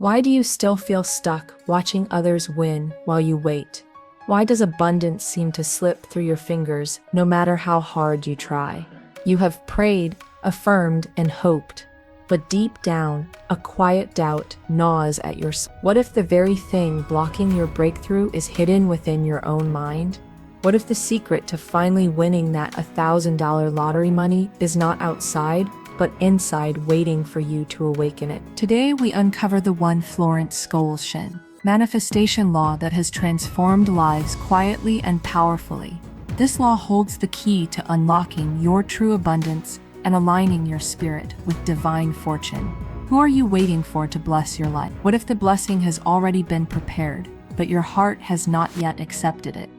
Why do you still feel stuck watching others win while you wait? Why does abundance seem to slip through your fingers no matter how hard you try? You have prayed, affirmed, and hoped, but deep down, a quiet doubt gnaws at your soul. What if the very thing blocking your breakthrough is hidden within your own mind? What if the secret to finally winning that $1,000 lottery money is not outside, but inside, waiting for you to awaken it? Today we uncover the one Florence Scovel Shinn manifestation law that has transformed lives quietly and powerfully. This law holds the key to unlocking your true abundance and aligning your spirit with divine fortune. Who are you waiting for to bless your life? What if the blessing has already been prepared, but your heart has not yet accepted it?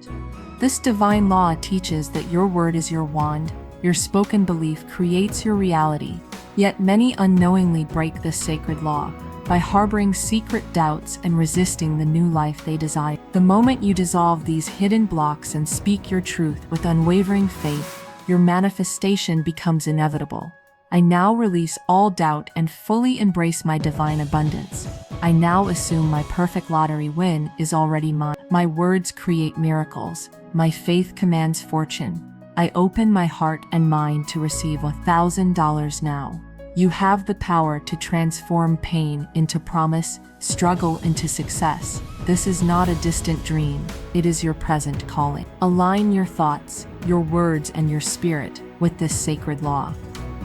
This divine law teaches that your word is your wand, your spoken belief creates your reality, yet many unknowingly break this sacred law by harboring secret doubts and resisting the new life they desire. The moment you dissolve these hidden blocks and speak your truth with unwavering faith, your manifestation becomes inevitable. I now release all doubt and fully embrace my divine abundance. I now assume my perfect lottery win is already mine. My words create miracles. My faith commands fortune. I open my heart and mind to receive $1,000 now. You have the power to transform pain into promise, struggle into success. This is not a distant dream, it is your present calling. Align your thoughts, your words, and your spirit with this sacred law.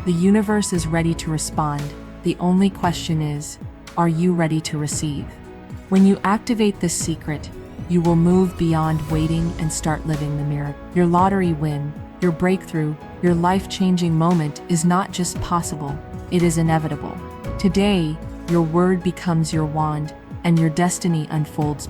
The universe is ready to respond. The only question is, are you ready to receive? When you activate this secret, you will move beyond waiting and start living the miracle. Your lottery win, your breakthrough, your life-changing moment is not just possible, it is inevitable. Today, your word becomes your wand, and your destiny unfolds.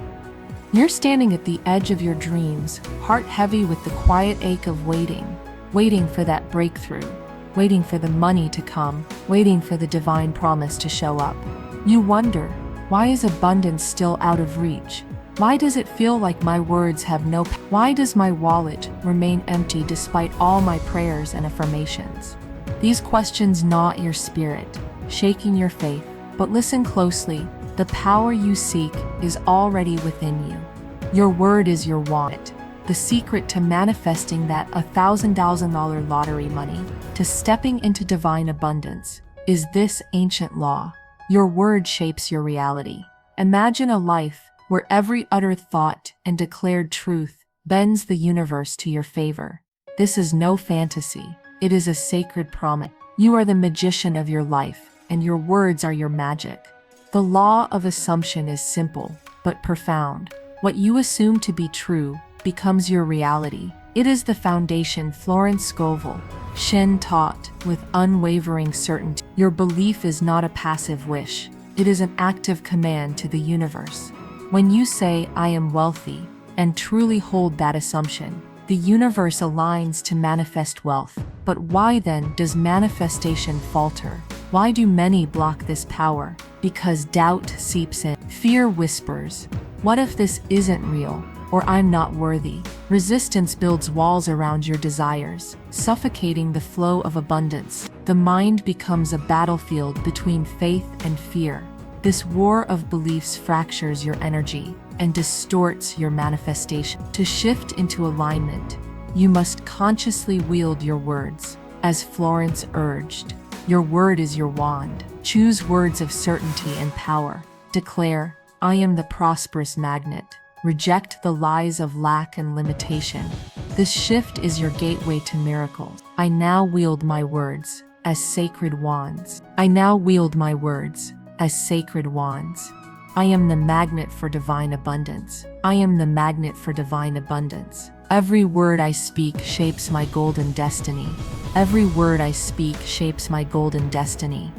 You're standing at the edge of your dreams, heart heavy with the quiet ache of waiting for that breakthrough, waiting for the money to come, waiting for the divine promise to show up. You wonder, why is abundance still out of reach? Why does it feel like my words have no power? Why does my wallet remain empty despite all my prayers and affirmations? These questions gnaw at your spirit, shaking your faith. But listen closely, the power you seek is already within you. Your word is your wallet. The secret to manifesting that $1,000 lottery money, to stepping into divine abundance, is this ancient law. Your word shapes your reality. Imagine a life where every uttered thought and declared truth bends the universe to your favor. This is no fantasy. It is a sacred promise. You are the magician of your life, and your words are your magic. The law of assumption is simple, but profound. What you assume to be true becomes your reality. It is the foundation Florence Scovel Shinn taught with unwavering certainty. Your belief is not a passive wish. It is an active command to the universe. When you say, I am wealthy, and truly hold that assumption, the universe aligns to manifest wealth. But why then does manifestation falter? Why do many block this power? Because doubt seeps in. Fear whispers, what if this isn't real? Or I'm not worthy? Resistance builds walls around your desires, suffocating the flow of abundance. The mind becomes a battlefield between faith and fear. This war of beliefs fractures your energy and distorts your manifestation. To shift into alignment, you must consciously wield your words. As Florence urged, your word is your wand. Choose words of certainty and power. Declare, I am the prosperous magnet. Reject the lies of lack and limitation. This shift is your gateway to miracles. I now wield my words as sacred wands. I now wield my words as sacred wands. I am the magnet for divine abundance. I am the magnet for divine abundance. Every word I speak shapes my golden destiny. Every word I speak shapes my golden destiny.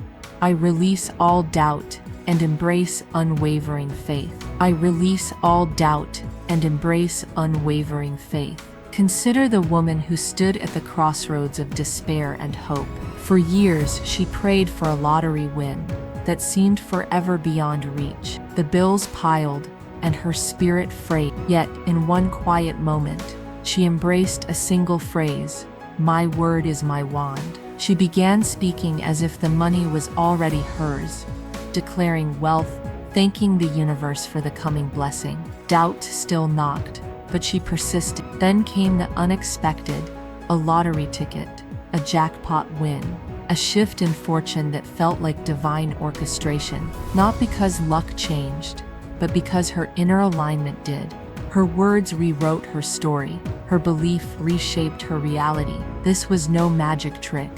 I release all doubt and embrace unwavering faith. I release all doubt and embrace unwavering faith. Consider the woman who stood at the crossroads of despair and hope. For years, she prayed for a lottery win that seemed forever beyond reach. The bills piled, and her spirit frayed. Yet, in one quiet moment, she embraced a single phrase, "My word is my wand." She began speaking as if the money was already hers, declaring wealth, thanking the universe for the coming blessing. Doubt still knocked, but she persisted. Then came the unexpected, a lottery ticket, a jackpot win, a shift in fortune that felt like divine orchestration, not because luck changed, but because her inner alignment did. Her words rewrote her story. Her belief reshaped her reality. This was no magic trick.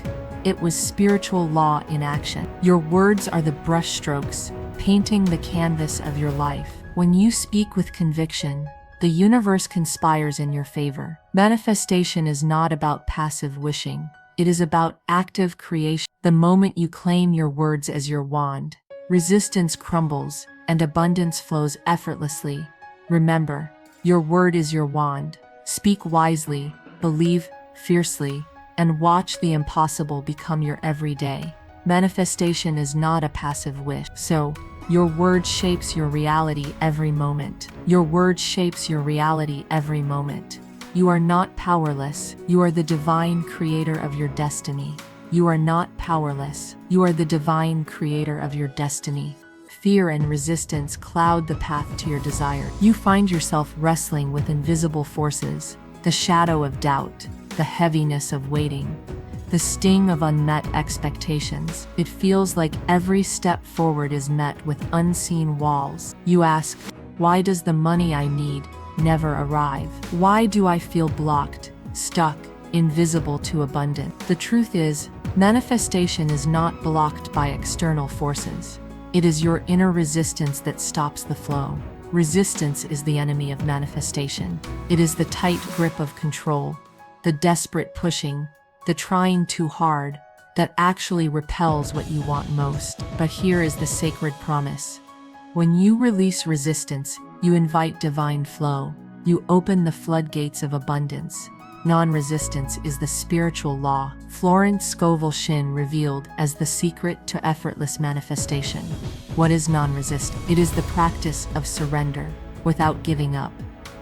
It was spiritual law in action. Your words are the brushstrokes, painting the canvas of your life. When you speak with conviction, the universe conspires in your favor. Manifestation is not about passive wishing. It is about active creation. The moment you claim your words as your wand, resistance crumbles and abundance flows effortlessly. Remember, your word is your wand. Speak wisely, believe fiercely, and watch the impossible become your everyday. Manifestation is not a passive wish. So, your word shapes your reality every moment. Your word shapes your reality every moment. You are not powerless. You are the divine creator of your destiny. You are not powerless. You are the divine creator of your destiny. Fear and resistance cloud the path to your desire. You find yourself wrestling with invisible forces, the shadow of doubt, the heaviness of waiting, the sting of unmet expectations. It feels like every step forward is met with unseen walls. You ask, why does the money I need never arrive? Why do I feel blocked, stuck, invisible to abundance? The truth is, manifestation is not blocked by external forces. It is your inner resistance that stops the flow. Resistance is the enemy of manifestation. It is the tight grip of control, the desperate pushing, the trying too hard, that actually repels what you want most. But here is the sacred promise. When you release resistance, you invite divine flow. You open the floodgates of abundance. Non-resistance is the spiritual law. Florence Scovel Shinn revealed as the secret to effortless manifestation. What is non-resistance? It is the practice of surrender without giving up.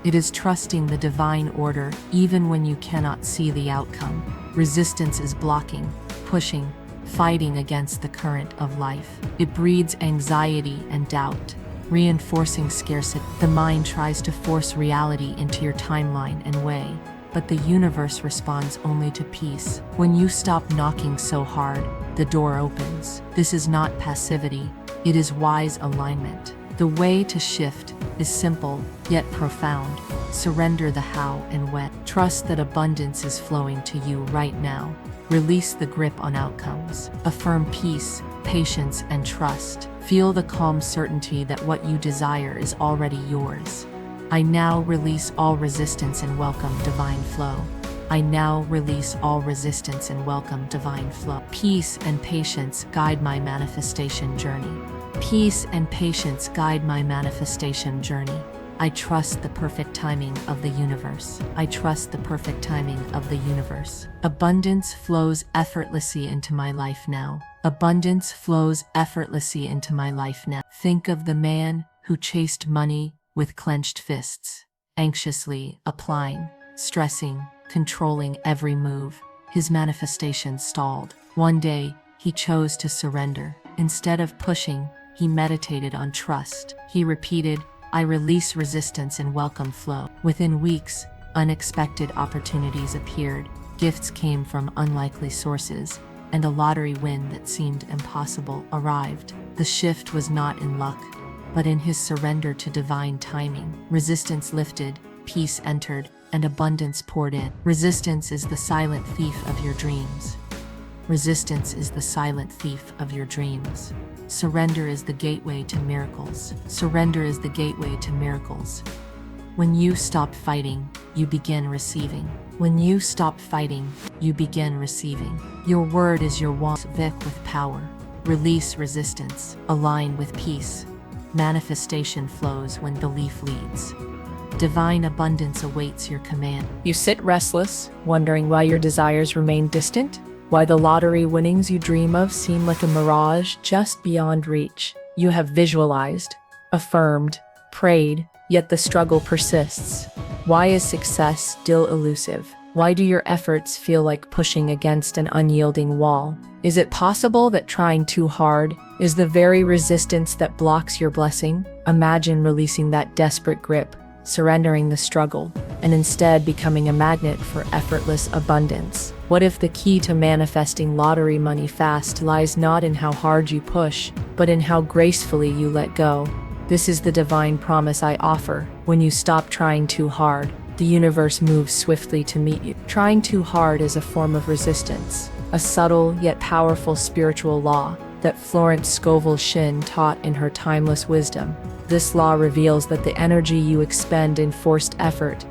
It is trusting the divine order even when you cannot see the outcome. Resistance is blocking, pushing, fighting against the current of life. It breeds anxiety and doubt, reinforcing scarcity. The mind tries to force reality into your timeline and way, but the universe responds only to peace. When you stop knocking so hard, the door opens. This is not passivity, it is wise alignment. The way to shift is simple, yet profound. Surrender the how and when. Trust that abundance is flowing to you right now. Release the grip on outcomes. Affirm peace, patience, and trust. Feel the calm certainty that what you desire is already yours. I now release all resistance and welcome divine flow. I now release all resistance and welcome divine flow. Peace and patience guide my manifestation journey. Peace and patience guide my manifestation journey. I trust the perfect timing of the universe. I trust the perfect timing of the universe. Abundance flows effortlessly into my life now. Abundance flows effortlessly into my life now. Think of the man who chased money with clenched fists, anxiously applying, stressing, controlling every move. His manifestation stalled. One day, he chose to surrender. Instead of pushing, he meditated on trust. He repeated, I release resistance and welcome flow. Within weeks, unexpected opportunities appeared. Gifts came from unlikely sources, and a lottery win that seemed impossible arrived. The shift was not in luck, but in his surrender to divine timing. Resistance lifted, peace entered, and abundance poured in. Resistance is the silent thief of your dreams. Resistance is the silent thief of your dreams. Surrender is the gateway to miracles. Surrender is the gateway to miracles. When you stop fighting, you begin receiving. When you stop fighting, you begin receiving. Your word is your wand. Vic with power. Release resistance. Align with peace. Manifestation flows when belief leads. Divine abundance awaits your command. You sit restless, wondering why your desires remain distant, why the lottery winnings you dream of seem like a mirage just beyond reach. You have visualized, affirmed, prayed, yet the struggle persists. Why is success still elusive? Why do your efforts feel like pushing against an unyielding wall? Is it possible that trying too hard is the very resistance that blocks your blessing? Imagine releasing that desperate grip, surrendering the struggle, and instead becoming a magnet for effortless abundance. What if the key to manifesting lottery money fast lies not in how hard you push, but in how gracefully you let go? This is the divine promise I offer. When you stop trying too hard, the universe moves swiftly to meet you. Trying too hard is a form of resistance, a subtle yet powerful spiritual law that Florence Scovel Shinn taught in her timeless wisdom. This law reveals that the energy you expend in forced effort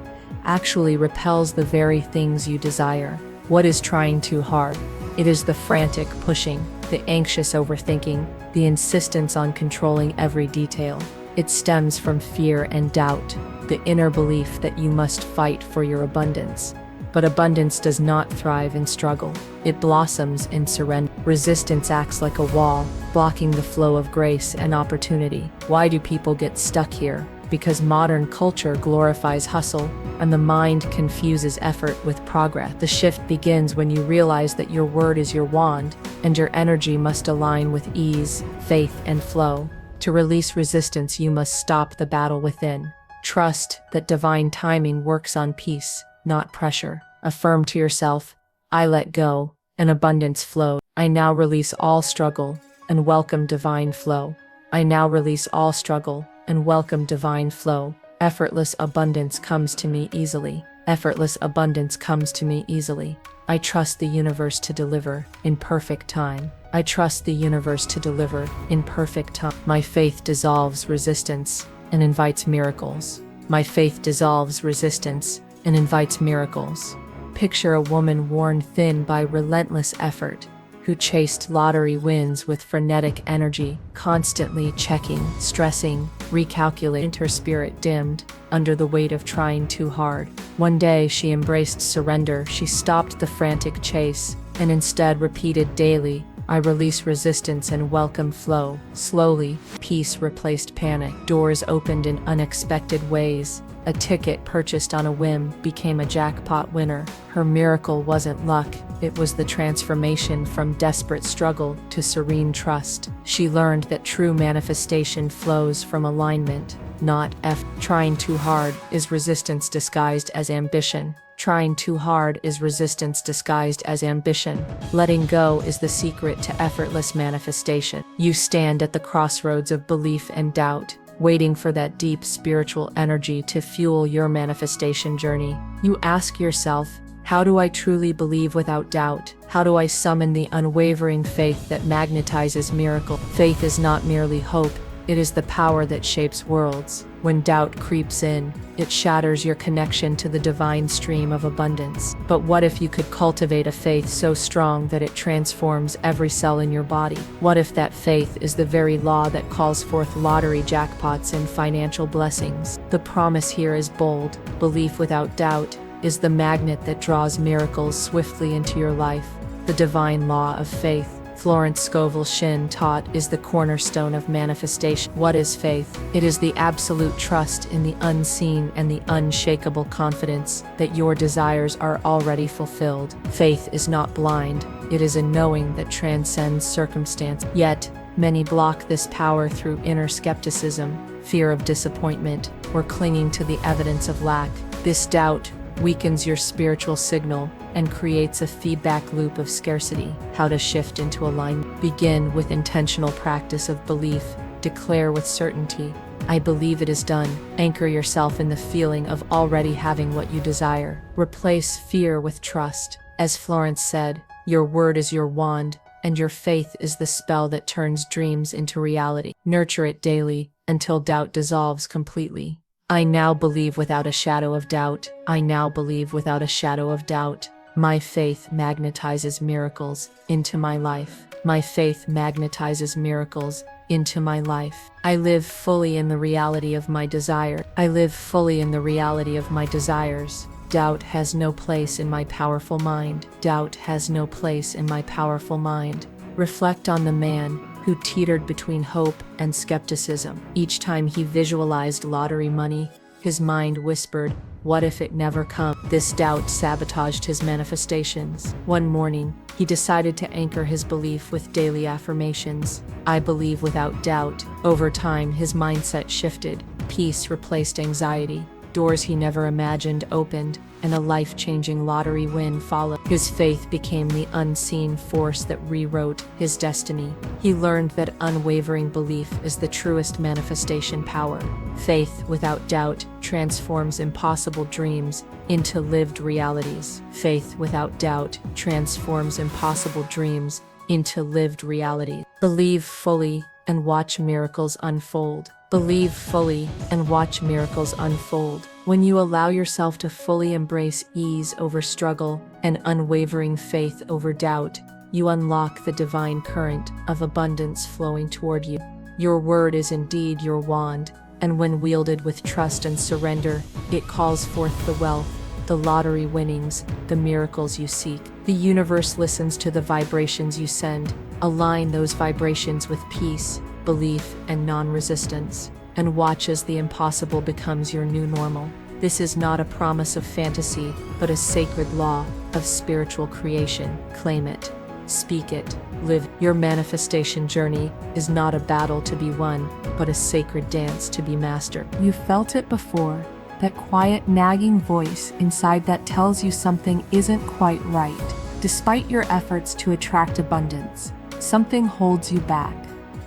actually repels the very things you desire. What is trying too hard? It is the frantic pushing, the anxious overthinking, the insistence on controlling every detail. It stems from fear and doubt, the inner belief that you must fight for your abundance. But abundance does not thrive in struggle. It blossoms in surrender. Resistance acts like a wall, blocking the flow of grace and opportunity. Why do people get stuck here? Because modern culture glorifies hustle, and the mind confuses effort with progress. The shift begins when you realize that your word is your wand, and your energy must align with ease, faith, and flow. To release resistance, you must stop the battle within. Trust that divine timing works on peace, not pressure. Affirm to yourself, I let go, and abundance flows. I now release all struggle and welcome divine flow. I now release all struggle and welcome divine flow. Effortless abundance comes to me easily. Effortless abundance comes to me easily. I trust the universe to deliver in perfect time. I trust the universe to deliver in perfect time. My faith dissolves resistance and invites miracles. My faith dissolves resistance and invites miracles. Picture a woman worn thin by relentless effort, who chased lottery wins with frenetic energy, constantly checking, stressing, recalculating. Her spirit dimmed under the weight of trying too hard. One day she embraced surrender. She stopped the frantic chase and instead repeated daily, I release resistance and welcome flow. Slowly, peace replaced panic. Doors opened in unexpected ways. A ticket purchased on a whim became a jackpot winner. Her miracle wasn't luck, it was the transformation from desperate struggle to serene trust. She learned that true manifestation flows from alignment, not Trying too hard is resistance disguised as ambition. Trying too hard is resistance disguised as ambition. Letting go is the secret to effortless manifestation. You stand at the crossroads of belief and doubt, waiting for that deep spiritual energy to fuel your manifestation journey. You ask yourself, how do I truly believe without doubt? How do I summon the unwavering faith that magnetizes miracle? Faith is not merely hope, it is the power that shapes worlds. When doubt creeps in, it shatters your connection to the divine stream of abundance. But what if you could cultivate a faith so strong that it transforms every cell in your body? What if that faith is the very law that calls forth lottery jackpots and financial blessings? The promise here is bold. Belief without doubt is the magnet that draws miracles swiftly into your life. The divine law of faith, Florence Scovel Shinn taught, is the cornerstone of manifestation. What is faith? It is the absolute trust in the unseen and the unshakable confidence that your desires are already fulfilled. Faith is not blind, it is a knowing that transcends circumstance. Yet, many block this power through inner skepticism, fear of disappointment, or clinging to the evidence of lack. This doubt weakens your spiritual signal and creates a feedback loop of scarcity. How to shift into alignment? Begin with intentional practice of belief. Declare with certainty, I believe it is done. Anchor yourself in the feeling of already having what you desire. Replace fear with trust. As Florence said, your word is your wand, and your faith is the spell that turns dreams into reality. Nurture it daily until doubt dissolves completely. I now believe without a shadow of doubt. I now believe without a shadow of doubt. My faith magnetizes miracles into my life. My faith magnetizes miracles into my life. I live fully in the reality of my desire. I live fully in the reality of my desires. Doubt has no place in my powerful mind. Doubt has no place in my powerful mind. Reflect on the man who teetered between hope and skepticism. Each time he visualized lottery money, His mind whispered, "What if it never comes?" This doubt sabotaged his manifestations. One morning, he decided to anchor his belief with daily affirmations. "I believe without doubt." Over time, his mindset shifted. Peace replaced anxiety. Doors he never imagined opened, and a life-changing lottery win followed. His faith became the unseen force that rewrote his destiny. He learned that unwavering belief is the truest manifestation power. Faith without doubt transforms impossible dreams into lived realities. Faith without doubt transforms impossible dreams into lived realities. Believe fully and watch miracles unfold. Believe fully and watch miracles unfold. When you allow yourself to fully embrace ease over struggle and unwavering faith over doubt, you unlock the divine current of abundance flowing toward you. Your word is indeed your wand, and when wielded with trust and surrender, it calls forth the wealth, the lottery winnings, the miracles you seek. The universe listens to the vibrations you send. Align those vibrations with peace, belief, and non-resistance, and watch as the impossible becomes your new normal. This is not a promise of fantasy, but a sacred law of spiritual creation. Claim it, speak it, live. Your manifestation journey is not a battle to be won, but a sacred dance to be mastered. You felt it before, that quiet nagging voice inside that tells you something isn't quite right. Despite your efforts to attract abundance, something holds you back.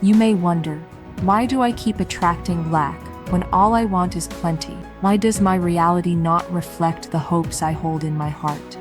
You may wonder, why do I keep attracting lack when all I want is plenty? Why does my reality not reflect the hopes I hold in my heart?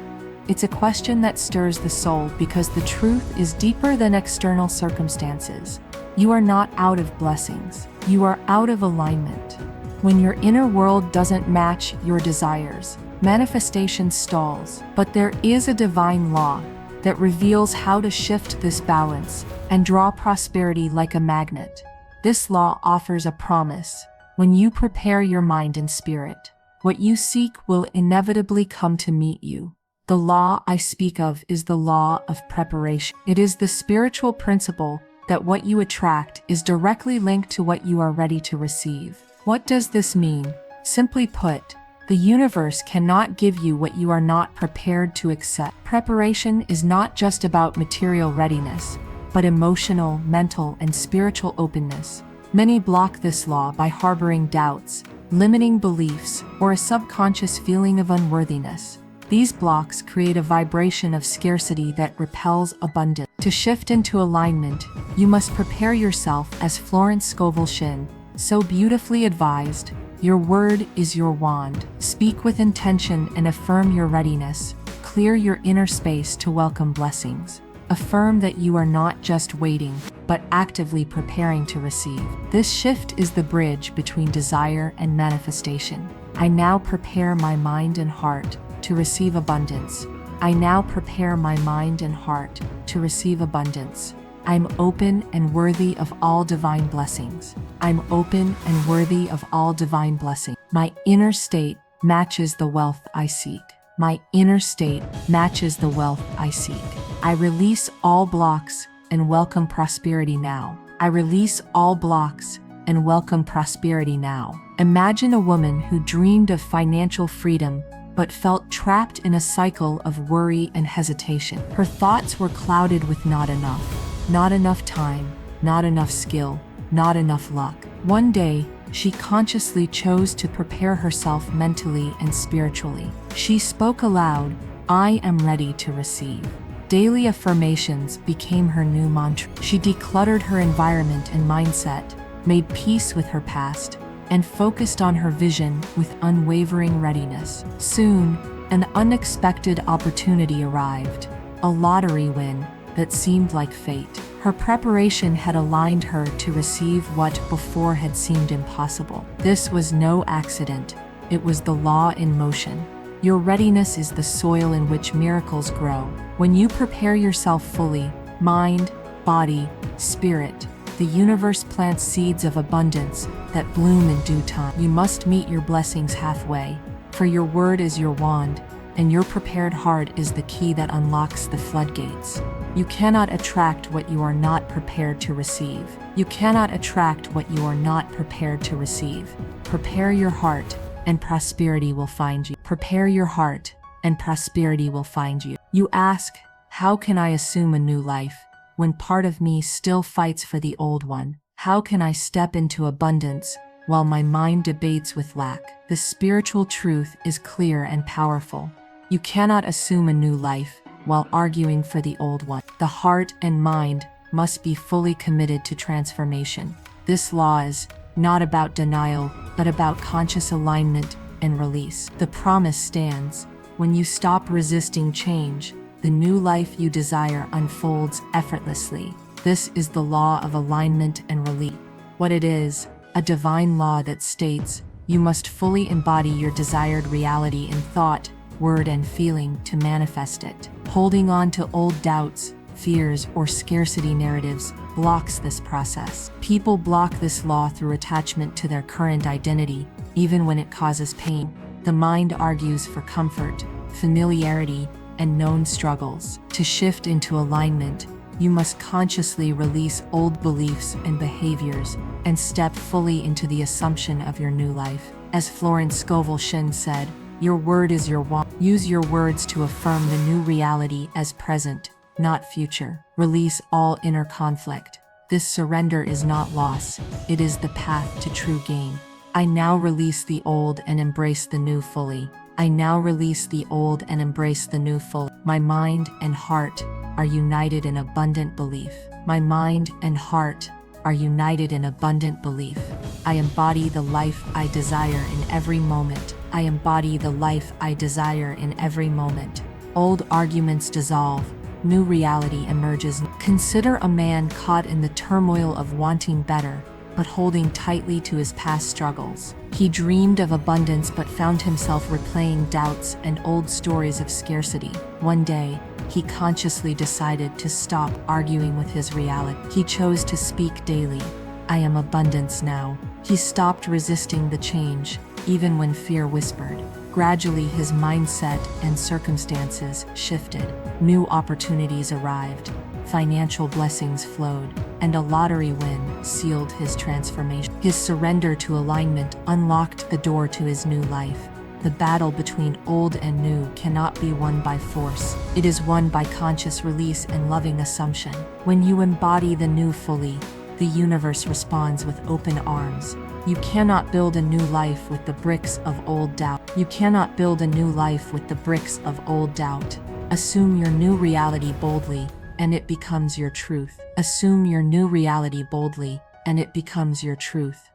It's a question that stirs the soul because the truth is deeper than external circumstances. You are not out of blessings. You are out of alignment. When your inner world doesn't match your desires, manifestation stalls. But there is a divine law that reveals how to shift this balance and draw prosperity like a magnet. This law offers a promise. When you prepare your mind and spirit, what you seek will inevitably come to meet you. The law I speak of is the law of preparation. It is the spiritual principle that what you attract is directly linked to what you are ready to receive. What does this mean? Simply put, the universe cannot give you what you are not prepared to accept. Preparation is not just about material readiness, but emotional, mental, and spiritual openness. Many block this law by harboring doubts, limiting beliefs, or a subconscious feeling of unworthiness. These blocks create a vibration of scarcity that repels abundance. To shift into alignment, you must prepare yourself as Florence Scovel Shinn so beautifully advised. Your word is your wand. Speak with intention and affirm your readiness. Clear your inner space to welcome blessings. Affirm that you are not just waiting, but actively preparing to receive. This shift is the bridge between desire and manifestation. I now prepare my mind and heart to receive abundance. I now prepare my mind and heart to receive abundance. I'm open and worthy of all divine blessings. I'm open and worthy of all divine blessings. My inner state matches the wealth I seek. My inner state matches the wealth I seek. I release all blocks and welcome prosperity now. I release all blocks and welcome prosperity now. Imagine a woman who dreamed of financial freedom but felt trapped in a cycle of worry and hesitation. Her thoughts were clouded with not enough time, not enough skill, not enough luck. One day, she consciously chose to prepare herself mentally and spiritually. She spoke aloud, "I am ready to receive." Daily affirmations became her new mantra. She decluttered her environment and mindset, made peace with her past, and focused on her vision with unwavering readiness. Soon, an unexpected opportunity arrived, a lottery win that seemed like fate. Her preparation had aligned her to receive what before had seemed impossible. This was no accident. It was the law in motion. Your readiness is the soil in which miracles grow. When you prepare yourself fully, mind, body, spirit, the universe plants seeds of abundance that bloom in due time. You must meet your blessings halfway, for your word is your wand, and your prepared heart is the key that unlocks the floodgates. You cannot attract what you are not prepared to receive. You cannot attract what you are not prepared to receive. Prepare your heart, and prosperity will find you. Prepare your heart, and prosperity will find you. You ask, how can I assume a new life when part of me still fights for the old one? How can I step into abundance while my mind debates with lack? The spiritual truth is clear and powerful. You cannot assume a new life while arguing for the old one. The heart and mind must be fully committed to transformation. This law is not about denial, but about conscious alignment and release. The promise stands. When you stop resisting change, the new life you desire unfolds effortlessly. This is the law of alignment and release. What it is, a divine law that states you must fully embody your desired reality in thought, word, and feeling to manifest it. Holding on to old doubts, fears, or scarcity narratives blocks this process. People block this law through attachment to their current identity, even when it causes pain. The mind argues for comfort, familiarity, and known struggles. To shift into alignment, you must consciously release old beliefs and behaviors and step fully into the assumption of your new life. As Florence Scovel Shinn said, your word is your wand. Use your words to affirm the new reality as present, not future. Release all inner conflict. This surrender is not loss, it is the path to true gain. I now release the old and embrace the new fully. I now release the old and embrace the new fully. My mind and heart are united in abundant belief. My mind and heart are united in abundant belief. I embody the life I desire in every moment. I embody the life I desire in every moment. Old arguments dissolve. New reality emerges. Consider a man caught in the turmoil of wanting better, but holding tightly to his past struggles. He dreamed of abundance but found himself replaying doubts and old stories of scarcity. One day, he consciously decided to stop arguing with his reality. He chose to speak daily, I am abundance now. He stopped resisting the change, even when fear whispered. Gradually, his mindset and circumstances shifted. New opportunities arrived, financial blessings flowed, and a lottery win sealed his transformation. His surrender to alignment unlocked the door to his new life. The battle between old and new cannot be won by force. It is won by conscious release and loving assumption. When you embody the new fully, the universe responds with open arms. You cannot build a new life with the bricks of old doubt. You cannot build a new life with the bricks of old doubt. Assume your new reality boldly, and it becomes your truth. Assume your new reality boldly, and it becomes your truth.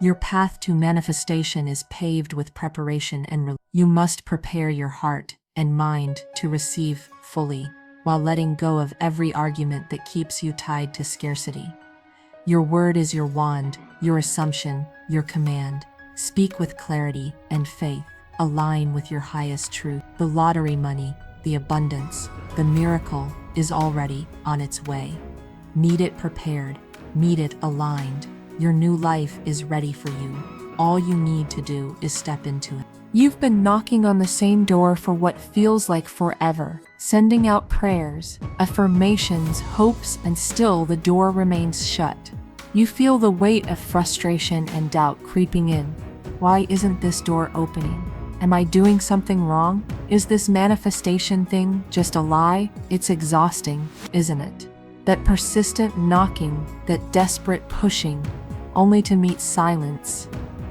Your path to manifestation is paved with preparation and you must prepare your heart and mind to receive fully, while letting go of every argument that keeps you tied to scarcity. Your word is your wand, your assumption, your command. Speak with clarity and faith. Align with your highest truth. The lottery money, the abundance, the miracle is already on its way. Meet it prepared, meet it aligned. Your new life is ready for you. All you need to do is step into it. You've been knocking on the same door for what feels like forever, sending out prayers, affirmations, hopes, and still the door remains shut. You feel the weight of frustration and doubt creeping in. Why isn't this door opening? Am I doing something wrong? Is this manifestation thing just a lie? It's exhausting, isn't it? That persistent knocking, that desperate pushing, only to meet silence.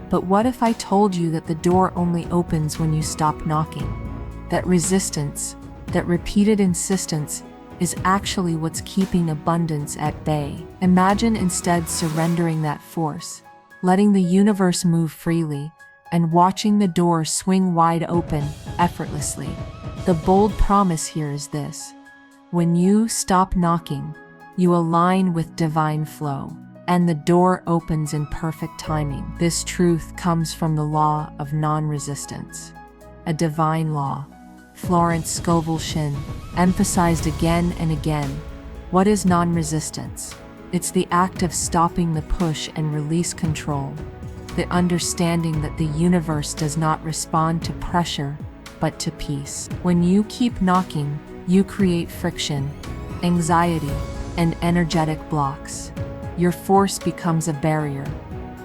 But what if I told you that the door only opens when you stop knocking? That resistance, that repeated insistence, is actually what's keeping abundance at bay. Imagine instead surrendering that force, letting the universe move freely, and watching the door swing wide open effortlessly. The bold promise here is this: when you stop knocking, you align with divine flow, and the door opens in perfect timing. This truth comes from the law of non-resistance, a divine law. Florence Scovel Shinn emphasized again and again, what is non-resistance? It's the act of stopping the push and release control, the understanding that the universe does not respond to pressure, but to peace. When you keep knocking, you create friction, anxiety, and energetic blocks. Your force becomes a barrier.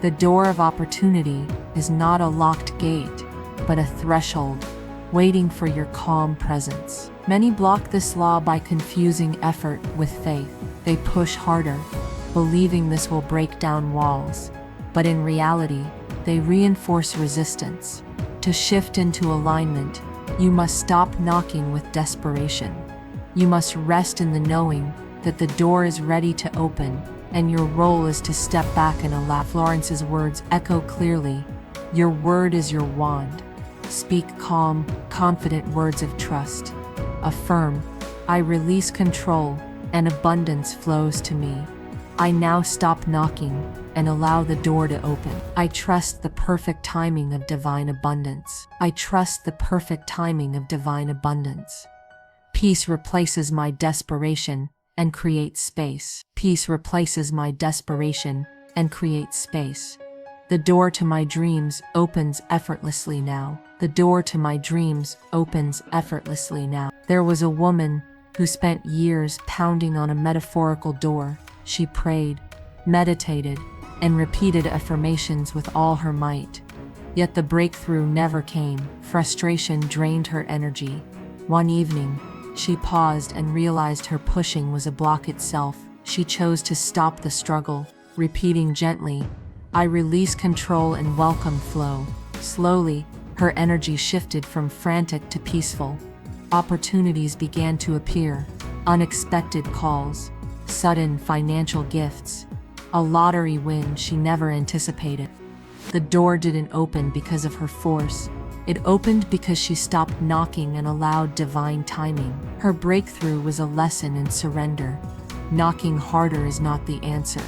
The door of opportunity, is not a locked gate, but a threshold, waiting for your calm presence. Many block this law by confusing effort with faith. They push harder, believing this will break down walls, but in reality, they reinforce resistance. To shift into alignment, you must stop knocking with desperation. You must rest in the knowing that the door is ready to open, and your role is to step back and allow. Florence's words echo clearly. Your word is your wand. Speak calm, confident words of trust. Affirm, I release control, and abundance flows to me. I now stop knocking and allow the door to open. I trust the perfect timing of divine abundance. I trust the perfect timing of divine abundance. Peace replaces my desperation and creates space. Peace replaces my desperation and creates space. The door to my dreams opens effortlessly now. The door to my dreams opens effortlessly now. There was a woman who spent years pounding on a metaphorical door. She prayed, meditated, and repeated affirmations with all her might. Yet the breakthrough never came. Frustration drained her energy. One evening, she paused and realized her pushing was a block itself. She chose to stop the struggle, repeating gently, I release control and welcome flow. Slowly, her energy shifted from frantic to peaceful. Opportunities began to appear, unexpected calls, sudden financial gifts, a lottery win she never anticipated. The door didn't open because of her force. It opened because she stopped knocking and allowed divine timing. Her breakthrough was a lesson in surrender. Knocking harder is not the answer.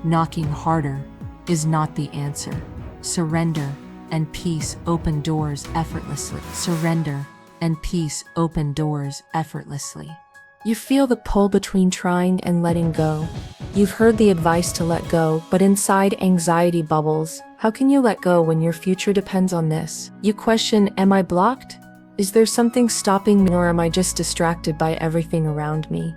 Knocking harder is not the answer. Surrender and peace open doors effortlessly. Surrender and peace open doors effortlessly. You feel the pull between trying and letting go. You've heard the advice to let go, but inside anxiety bubbles. How can you let go when your future depends on this? You question, am I blocked? Is there something stopping me, or am I just distracted by everything around me?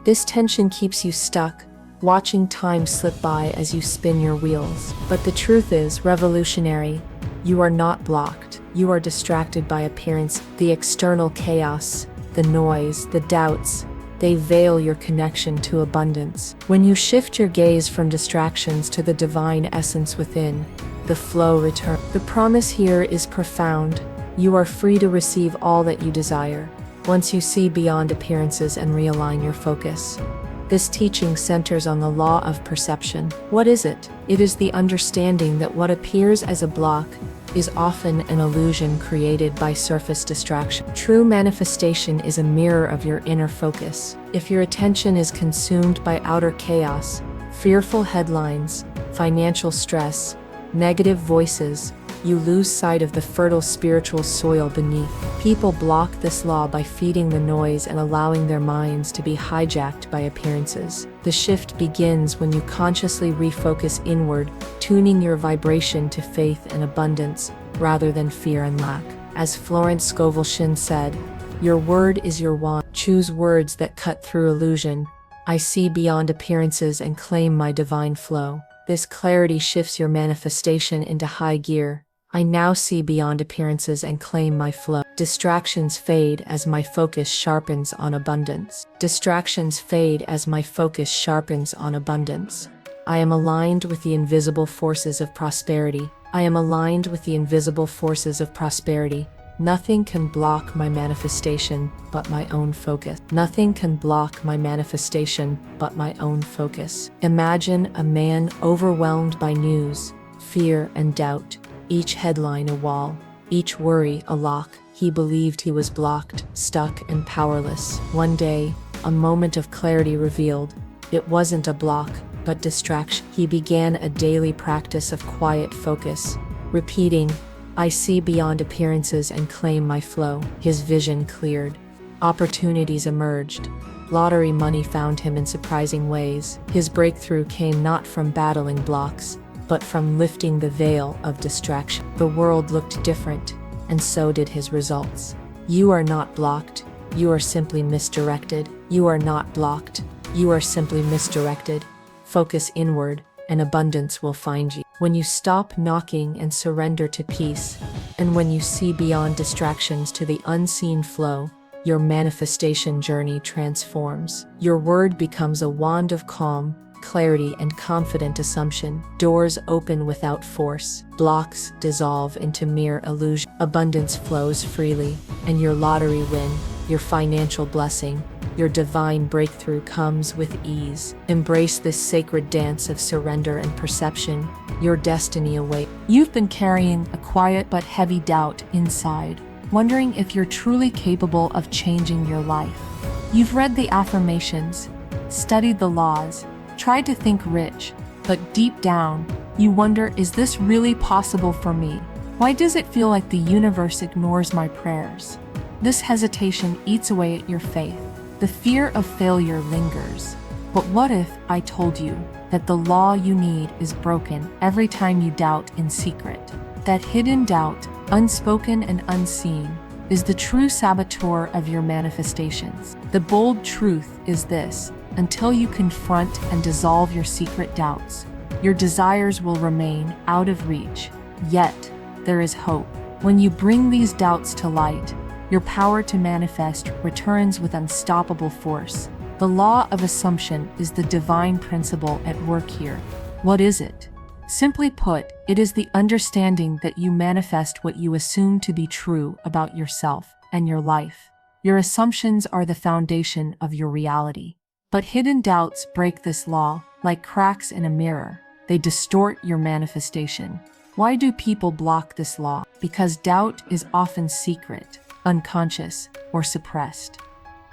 This tension keeps you stuck, watching time slip by as you spin your wheels. But the truth is revolutionary. You are not blocked. You are distracted by appearance, the external chaos, the noise, the doubts. They veil your connection to abundance. When you shift your gaze from distractions to the divine essence within, the flow returns. The promise here is profound. You are free to receive all that you desire, once you see beyond appearances and realign your focus. This teaching centers on the law of perception. What is it? It is the understanding that what appears as a block is often an illusion created by surface distraction. True manifestation is a mirror of your inner focus. If your attention is consumed by outer chaos, fearful headlines, financial stress, negative voices, you lose sight of the fertile spiritual soil beneath. People block this law by feeding the noise and allowing their minds to be hijacked by appearances. The shift begins when you consciously refocus inward, tuning your vibration to faith and abundance rather than fear and lack. As Florence Scovel Shinn said, your word is your wand. Choose words that cut through illusion. I see beyond appearances and claim my divine flow. This clarity shifts your manifestation into high gear. I now see beyond appearances and claim my flow. Distractions fade as my focus sharpens on abundance. Distractions fade as my focus sharpens on abundance. I am aligned with the invisible forces of prosperity. I am aligned with the invisible forces of prosperity. Nothing can block my manifestation but my own focus. Nothing can block my manifestation but my own focus. Imagine a man overwhelmed by news, fear, and doubt. Each headline a wall, each worry a lock. He believed he was blocked, stuck, and powerless. One day, a moment of clarity revealed it wasn't a block, but distraction. He began a daily practice of quiet focus, repeating, I see beyond appearances and claim my flow. His vision cleared. Opportunities emerged. Lottery money found him in surprising ways. His breakthrough came not from battling blocks, but from lifting the veil of distraction. The world looked different, and so did his results. You are not blocked. You are simply misdirected. You are not blocked. You are simply misdirected. Focus inward, and abundance will find you. when you stop knocking and surrender to peace, and when you see beyond distractions to the unseen flow, your manifestation journey transforms. Your word becomes a wand of calm, clarity, and confident assumption. Doors open without force, blocks dissolve into mere illusion. Abundance flows freely, and your lottery win, your financial blessing, your divine breakthrough comes with ease. Embrace this sacred dance of surrender and perception. Your destiny awaits. You've been carrying a quiet but heavy doubt inside, wondering if you're truly capable of changing your life. You've read the affirmations, studied the laws, tried to think rich, but deep down, you wonder, is this really possible for me? Why does it feel like the universe ignores my prayers? This hesitation eats away at your faith. The fear of failure lingers. But what if I told you that the law you need is broken every time you doubt in secret? That hidden doubt, unspoken and unseen, is the true saboteur of your manifestations. The bold truth is this: until you confront and dissolve your secret doubts, your desires will remain out of reach. Yet, there is hope. When you bring these doubts to light, your power to manifest returns with unstoppable force. The law of assumption is the divine principle at work here. What is it? Simply put, it is the understanding that you manifest what you assume to be true about yourself and your life. Your assumptions are the foundation of your reality. But hidden doubts break this law like cracks in a mirror. They distort your manifestation. Why do people block this law? Because doubt is often secret, unconscious, or suppressed.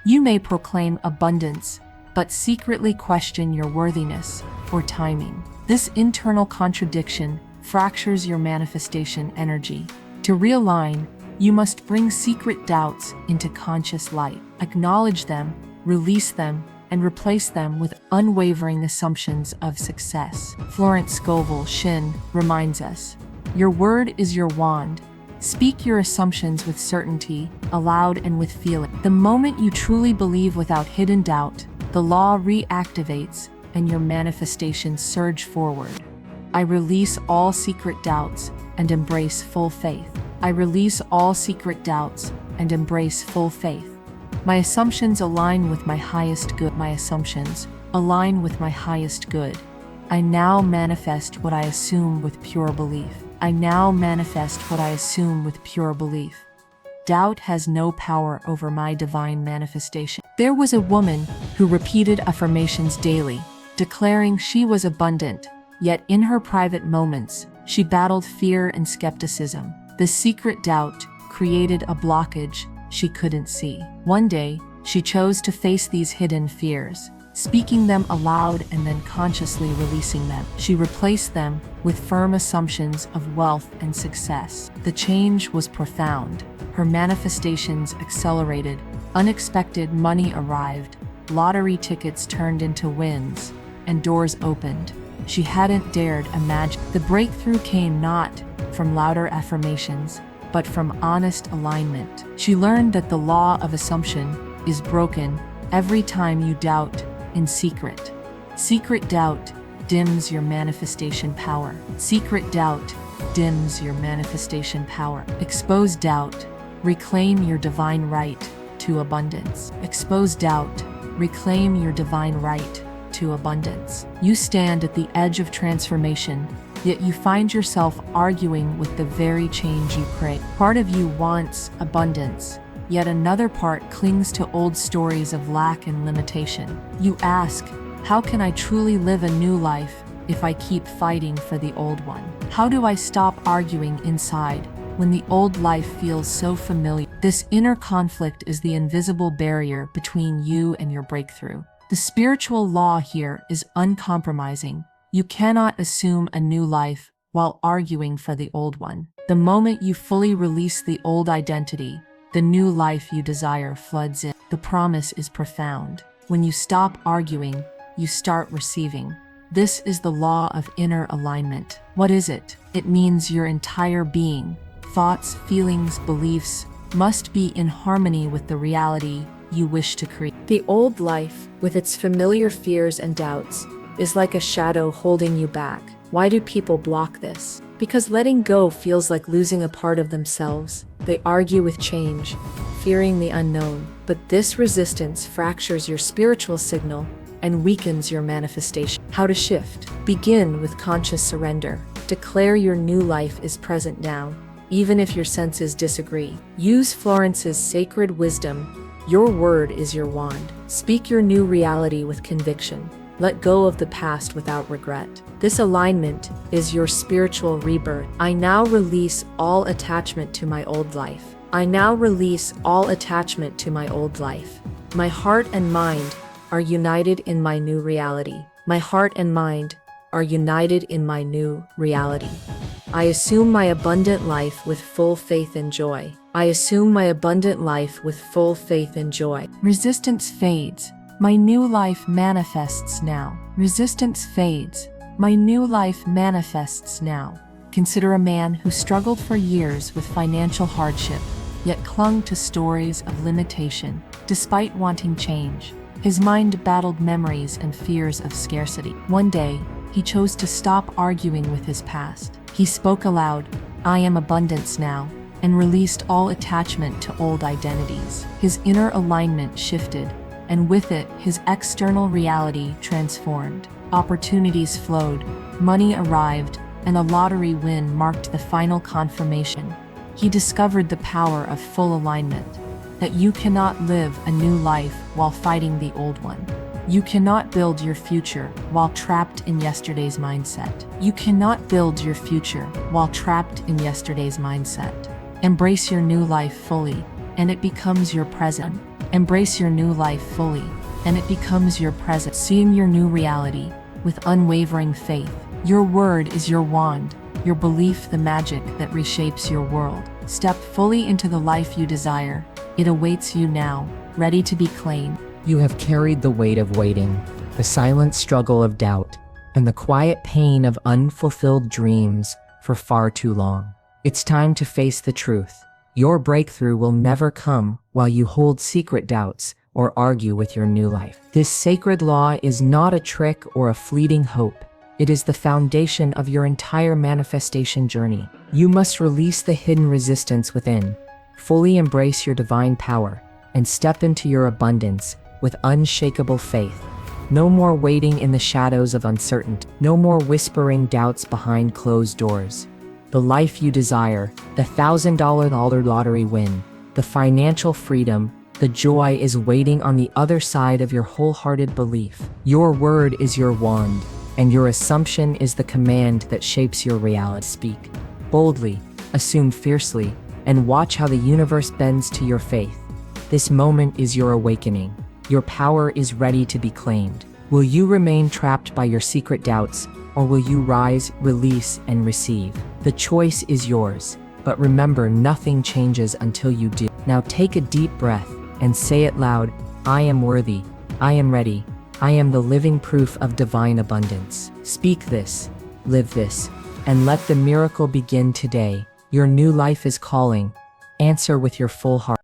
You may proclaim abundance, but secretly question your worthiness or timing. This internal contradiction fractures your manifestation energy. To realign, you must bring secret doubts into conscious light. Acknowledge them, release them, and replace them with unwavering assumptions of success. Florence Scovel Shinn reminds us, your word is your wand. Speak your assumptions with certainty, aloud and with feeling. The moment you truly believe without hidden doubt, the law reactivates and your manifestations surge forward. I release all secret doubts and embrace full faith. I release all secret doubts and embrace full faith. My assumptions align with my highest good. My assumptions align with my highest good. I now manifest what I assume with pure belief. I now manifest what I assume with pure belief. Doubt has no power over my divine manifestation. There was a woman who repeated affirmations daily, declaring she was abundant, yet in her private moments, she battled fear and skepticism. The secret doubt created a blockage she couldn't see. One day, she chose to face these hidden fears, speaking them aloud and then consciously releasing them. She replaced them with firm assumptions of wealth and success. The change was profound. Her manifestations accelerated, unexpected money arrived, lottery tickets turned into wins, and doors opened she hadn't dared imagine. The breakthrough came not from louder affirmations, but from honest alignment. She learned that the law of assumption is broken every time you doubt in secret. Secret doubt dims your manifestation power. Secret doubt dims your manifestation power. Expose doubt. Reclaim your divine right to abundance. Expose doubt. Reclaim your divine right to abundance. You stand at the edge of transformation, yet you find yourself arguing with the very change you crave. Part of you wants abundance, yet another part clings to old stories of lack and limitation. You ask, how can I truly live a new life if I keep fighting for the old one? How do I stop arguing inside when the old life feels so familiar? This inner conflict is the invisible barrier between you and your breakthrough. The spiritual law here is uncompromising. You cannot assume a new life while arguing for the old one. The moment you fully release the old identity, the new life you desire floods in. The promise is profound. When you stop arguing, you start receiving. This is the law of inner alignment. What is it? It means your entire being, thoughts, feelings, beliefs, must be in harmony with the reality you wish to create. The old life, with its familiar fears and doubts, is like a shadow holding you back. Why do people block this? Because letting go feels like losing a part of themselves. They argue with change, fearing the unknown. But this resistance fractures your spiritual signal and weakens your manifestation. How to shift? Begin with conscious surrender. Declare your new life is present now, even if your senses disagree. Use Florence's sacred wisdom. Your word is your wand. Speak your new reality with conviction. Let go of the past without regret. This alignment is your spiritual rebirth. I now release all attachment to my old life. I now release all attachment to my old life. My heart and mind are united in my new reality. My heart and mind are united in my new reality. I assume my abundant life with full faith and joy. I assume my abundant life with full faith and joy. Resistance fades. My new life manifests now. Resistance fades. My new life manifests now. Consider a man who struggled for years with financial hardship, yet clung to stories of limitation. Despite wanting change, his mind battled memories and fears of scarcity. One day, he chose to stop arguing with his past. He spoke aloud, "I am abundance now," and released all attachment to old identities. His inner alignment shifted, and with it, his external reality transformed. Opportunities flowed, money arrived, and a lottery win marked the final confirmation. He discovered the power of full alignment, that you cannot live a new life while fighting the old one. You cannot build your future while trapped in yesterday's mindset. You cannot build your future while trapped in yesterday's mindset. Embrace your new life fully, and it becomes your present. Embrace your new life fully, and it becomes your present. Seeing your new reality with unwavering faith. Your word is your wand, your belief the magic that reshapes your world. Step fully into the life you desire. It awaits you now, ready to be claimed. You have carried the weight of waiting, the silent struggle of doubt, and the quiet pain of unfulfilled dreams for far too long. It's time to face the truth. Your breakthrough will never come while you hold secret doubts or argue with your new life. This sacred law is not a trick or a fleeting hope. It is the foundation of your entire manifestation journey. You must release the hidden resistance within, fully embrace your divine power, and step into your abundance with unshakable faith. No more waiting in the shadows of uncertainty. No more whispering doubts behind closed doors. The life you desire, the $1,000 lottery win, the financial freedom, the joy is waiting on the other side of your wholehearted belief. Your word is your wand, and your assumption is the command that shapes your reality. Speak boldly, assume fiercely, and watch how the universe bends to your faith. This moment is your awakening. Your power is ready to be claimed. Will you remain trapped by your secret doubts, or will you rise, release, and receive? The choice is yours, but remember, nothing changes until you do. Now take a deep breath and say it loud, I am worthy, I am ready, I am the living proof of divine abundance. Speak this, live this, and let the miracle begin today. Your new life is calling. Answer with your full heart.